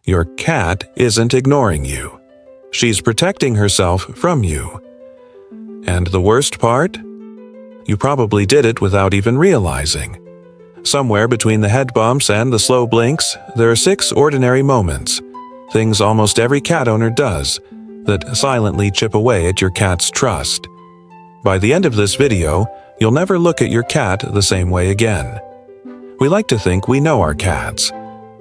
Your cat isn't ignoring you. She's protecting herself from you. And the worst part? You probably did it without even realizing. Somewhere between the head bumps and the slow blinks, there are 6 ordinary moments, things almost every cat owner does, that silently chip away at your cat's trust. By the end of this video, you'll never look at your cat the same way again. We like to think we know our cats.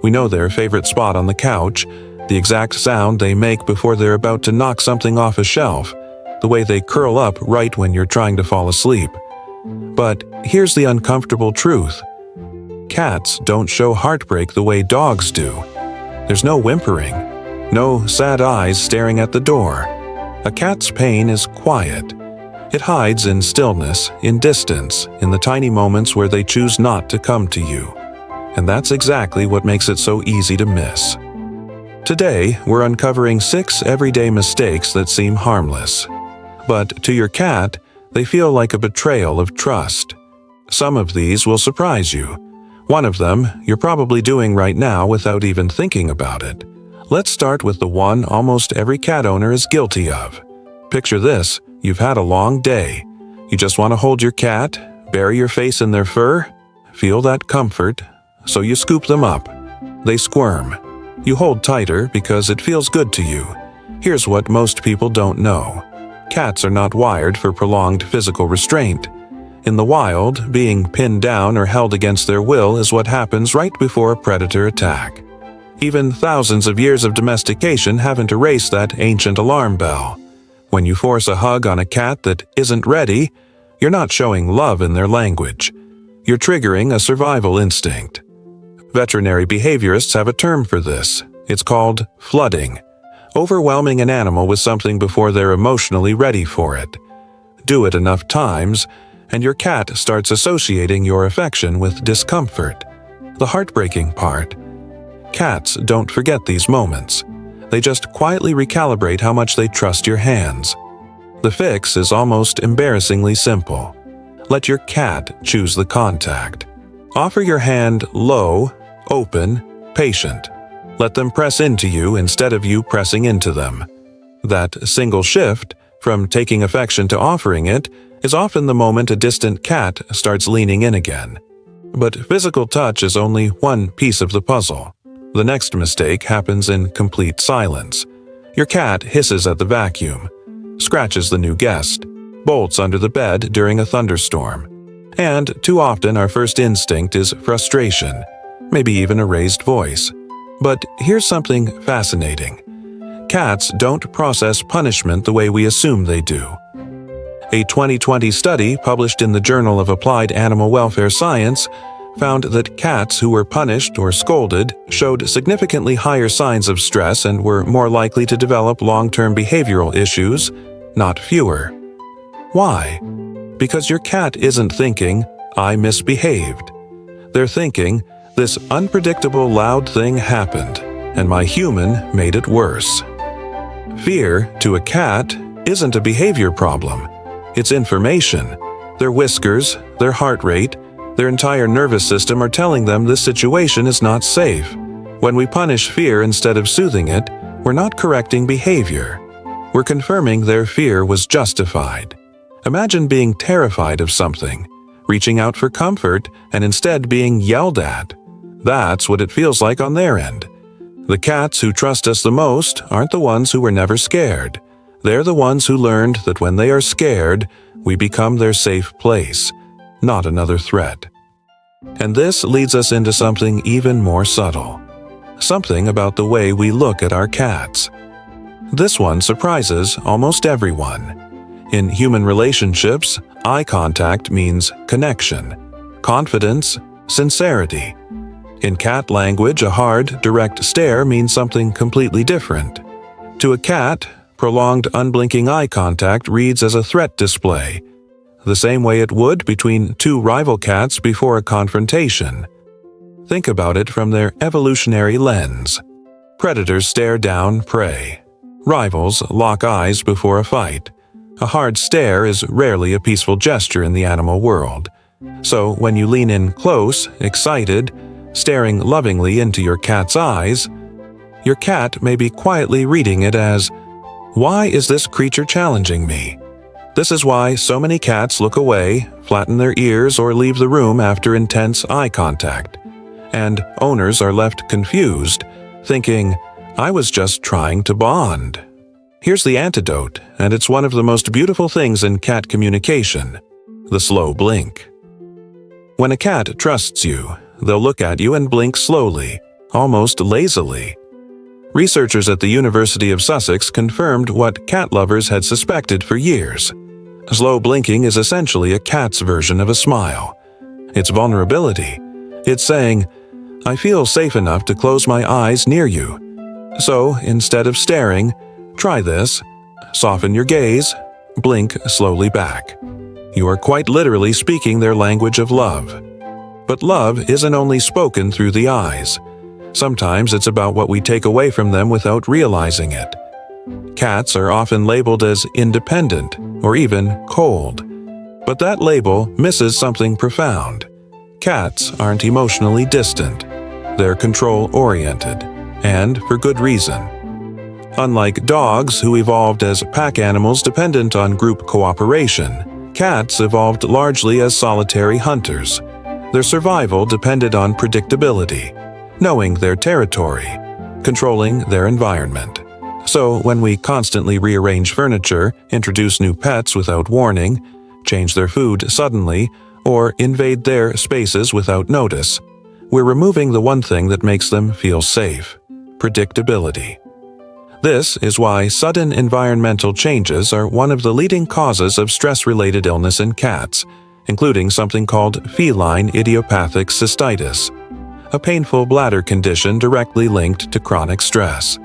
We know their favorite spot on the couch, the exact sound they make before they're about to knock something off a shelf, the way they curl up right when you're trying to fall asleep. But here's the uncomfortable truth. Cats don't show heartbreak the way dogs do. There's no whimpering, no sad eyes staring at the door. A cat's pain is quiet. It hides in stillness, in distance, in the tiny moments where they choose not to come to you. And that's exactly what makes it so easy to miss. Today, we're uncovering 6 everyday mistakes that seem harmless. But to your cat, they feel like a betrayal of trust. Some of these will surprise you. One of them you're probably doing right now without even thinking about it. Let's start with the one almost every cat owner is guilty of. Picture this, you've had a long day. You just want to hold your cat, bury your face in their fur, feel that comfort, so you scoop them up. They squirm. You hold tighter because it feels good to you. Here's what most people don't know. Cats are not wired for prolonged physical restraint. In the wild, being pinned down or held against their will is what happens right before a predator attack. Even thousands of years of domestication haven't erased that ancient alarm bell. When you force a hug on a cat that isn't ready, you're not showing love in their language. You're triggering a survival instinct. Veterinary behaviorists have a term for this. It's called flooding. Overwhelming an animal with something before they're emotionally ready for it. Do it enough times, and your cat starts associating your affection with discomfort. The heartbreaking part. Cats don't forget these moments. They just quietly recalibrate how much they trust your hands. The fix is almost embarrassingly simple. Let your cat choose the contact. Offer your hand low, open, patient. Let them press into you instead of you pressing into them. That single shift, from taking affection to offering it, is often the moment a distant cat starts leaning in again. But physical touch is only one piece of the puzzle. The next mistake happens in complete silence. Your cat hisses at the vacuum, scratches the new guest, bolts under the bed during a thunderstorm. And too often our first instinct is frustration, maybe even a raised voice. But here's something fascinating. Cats don't process punishment the way we assume they do. A 2020 study published in the Journal of Applied Animal Welfare Science found that cats who were punished or scolded showed significantly higher signs of stress and were more likely to develop long-term behavioral issues, not fewer. Why? Because your cat isn't thinking, "I misbehaved." They're thinking, "This unpredictable loud thing happened, and my human made it worse." Fear, to a cat, isn't a behavior problem. It's information. Their whiskers, their heart rate, their entire nervous system are telling them this situation is not safe. When we punish fear instead of soothing it, we're not correcting behavior. We're confirming their fear was justified. Imagine being terrified of something, reaching out for comfort, and instead being yelled at. That's what it feels like on their end. The cats who trust us the most aren't the ones who were never scared. They're the ones who learned that when they are scared, we become their safe place, not another threat. And this leads us into something even more subtle. Something about the way we look at our cats. This one surprises almost everyone. In human relationships, eye contact means connection, confidence, sincerity. In cat language, a hard, direct stare means something completely different. To a cat, prolonged unblinking eye contact reads as a threat display, the same way it would between two rival cats before a confrontation. Think about it from their evolutionary lens. Predators stare down prey. Rivals lock eyes before a fight. A hard stare is rarely a peaceful gesture in the animal world. So when you lean in close, excited, staring lovingly into your cat's eyes, your cat may be quietly reading it as, "Why is this creature challenging me?" This is why so many cats look away, flatten their ears, or leave the room after intense eye contact. And owners are left confused, thinking, "I was just trying to bond." Here's the antidote, and it's one of the most beautiful things in cat communication: the slow blink. When a cat trusts you, they'll look at you and blink slowly, almost lazily. Researchers at the University of Sussex confirmed what cat lovers had suspected for years. Slow blinking is essentially a cat's version of a smile. It's vulnerability. It's saying, "I feel safe enough to close my eyes near you. So, instead of staring, try this. Soften your gaze, blink slowly back." You are quite literally speaking their language of love. But love isn't only spoken through the eyes. Sometimes it's about what we take away from them without realizing it. Cats are often labeled as independent or even cold. But that label misses something profound. Cats aren't emotionally distant. They're control-oriented, and for good reason. Unlike dogs, who evolved as pack animals dependent on group cooperation, cats evolved largely as solitary hunters. Their survival depended on predictability, knowing their territory, controlling their environment. So when we constantly rearrange furniture, introduce new pets without warning, change their food suddenly, or invade their spaces without notice, we're removing the one thing that makes them feel safe: predictability. This is why sudden environmental changes are one of the leading causes of stress-related illness in cats, including something called feline idiopathic cystitis, a painful bladder condition directly linked to chronic stress.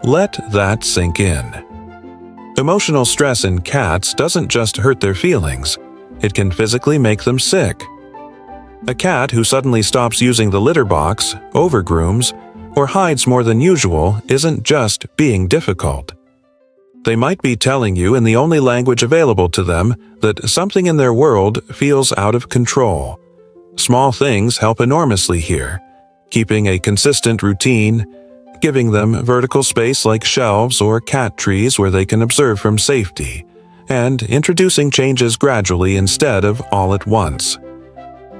Let that sink in. Emotional stress in cats doesn't just hurt their feelings, it can physically make them sick. A cat who suddenly stops using the litter box, overgrooms, or hides more than usual isn't just being difficult. They might be telling you in the only language available to them that something in their world feels out of control. Small things help enormously here: keeping a consistent routine, giving them vertical space like shelves or cat trees where they can observe from safety, and introducing changes gradually instead of all at once.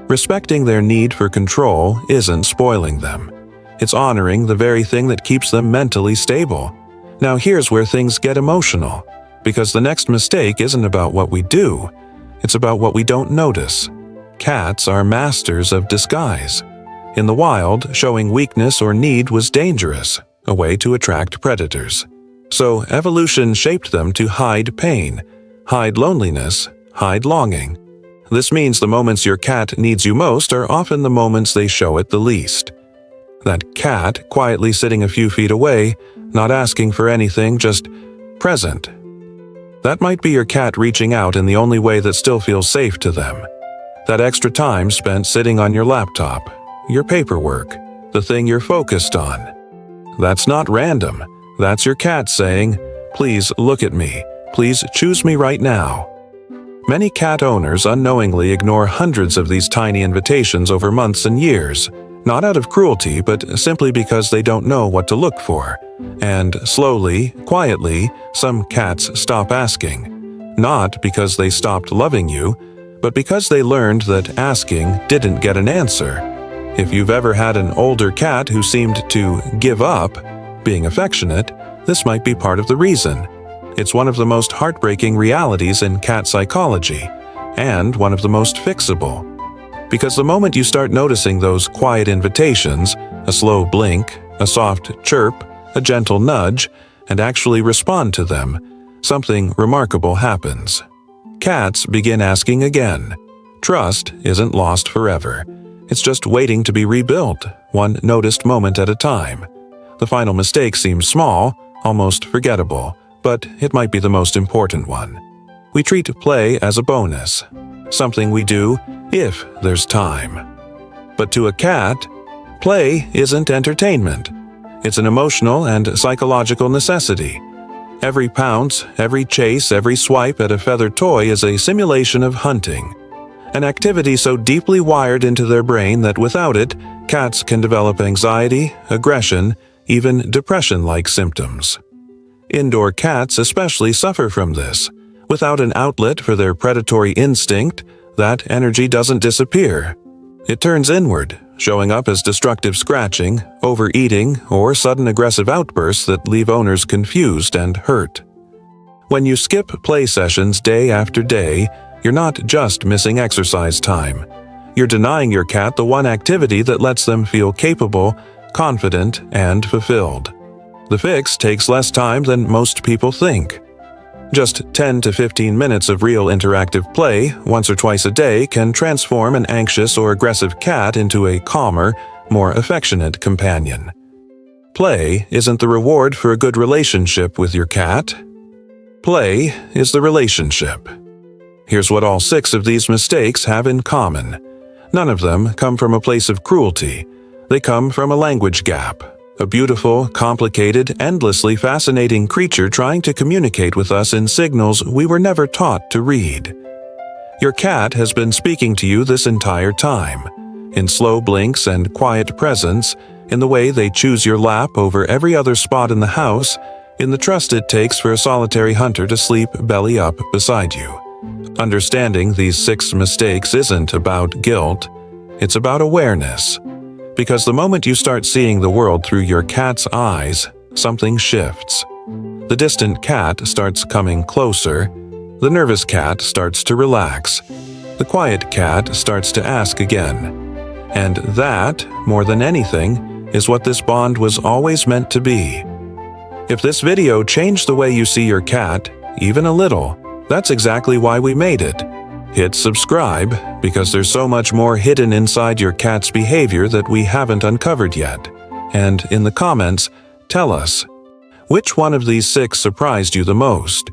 Respecting their need for control isn't spoiling them. It's honoring the very thing that keeps them mentally stable. Now here's where things get emotional, because the next mistake isn't about what we do, it's about what we don't notice. Cats are masters of disguise. In the wild, showing weakness or need was dangerous, a way to attract predators. So evolution shaped them to hide pain, hide loneliness, hide longing. This means the moments your cat needs you most are often the moments they show it the least. That cat quietly sitting a few feet away, not asking for anything, just present. That might be your cat reaching out in the only way that still feels safe to them. That extra time spent sitting on your laptop, your paperwork, the thing you're focused on. That's not random. That's your cat saying, "Please look at me. Please choose me right now." Many cat owners unknowingly ignore hundreds of these tiny invitations over months and years, not out of cruelty, but simply because they don't know what to look for. And slowly, quietly, some cats stop asking. Not because they stopped loving you, but because they learned that asking didn't get an answer. If you've ever had an older cat who seemed to give up being affectionate, this might be part of the reason. It's one of the most heartbreaking realities in cat psychology, and one of the most fixable. Because the moment you start noticing those quiet invitations, a slow blink, a soft chirp, a gentle nudge, and actually respond to them, something remarkable happens. Cats begin asking again. Trust isn't lost forever. It's just waiting to be rebuilt, one noticed moment at a time. The final mistake seems small, almost forgettable, but it might be the most important one. We treat play as a bonus, something we do if there's time. But to a cat, play isn't entertainment. It's an emotional and psychological necessity. Every pounce, every chase, every swipe at a feathered toy is a simulation of hunting. An activity so deeply wired into their brain that without it, cats can develop anxiety, aggression, even depression-like symptoms. Indoor cats especially suffer from this. Without an outlet for their predatory instinct, that energy doesn't disappear. It turns inward, showing up as destructive scratching, overeating, or sudden aggressive outbursts that leave owners confused and hurt. When you skip play sessions day after day, you're not just missing exercise time. You're denying your cat the one activity that lets them feel capable, confident, and fulfilled. The fix takes less time than most people think. Just 10 to 15 minutes of real interactive play once or twice a day can transform an anxious or aggressive cat into a calmer, more affectionate companion. Play isn't the reward for a good relationship with your cat. Play is the relationship. Here's what all 6 of these mistakes have in common. None of them come from a place of cruelty. They come from a language gap. A beautiful, complicated, endlessly fascinating creature trying to communicate with us in signals we were never taught to read. Your cat has been speaking to you this entire time, in slow blinks and quiet presence, in the way they choose your lap over every other spot in the house, in the trust it takes for a solitary hunter to sleep belly up beside you. Understanding these 6 mistakes isn't about guilt, it's about awareness. Because the moment you start seeing the world through your cat's eyes, something shifts. The distant cat starts coming closer. The nervous cat starts to relax. The quiet cat starts to ask again. And that, more than anything, is what this bond was always meant to be. If this video changed the way you see your cat, even a little, that's exactly why we made it. Hit subscribe, because there's so much more hidden inside your cat's behavior that we haven't uncovered yet. And in the comments, tell us, which one of these 6 surprised you the most?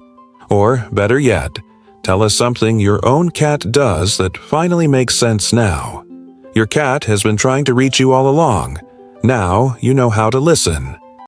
Or, better yet, tell us something your own cat does that finally makes sense now. Your cat has been trying to reach you all along. Now you know how to listen.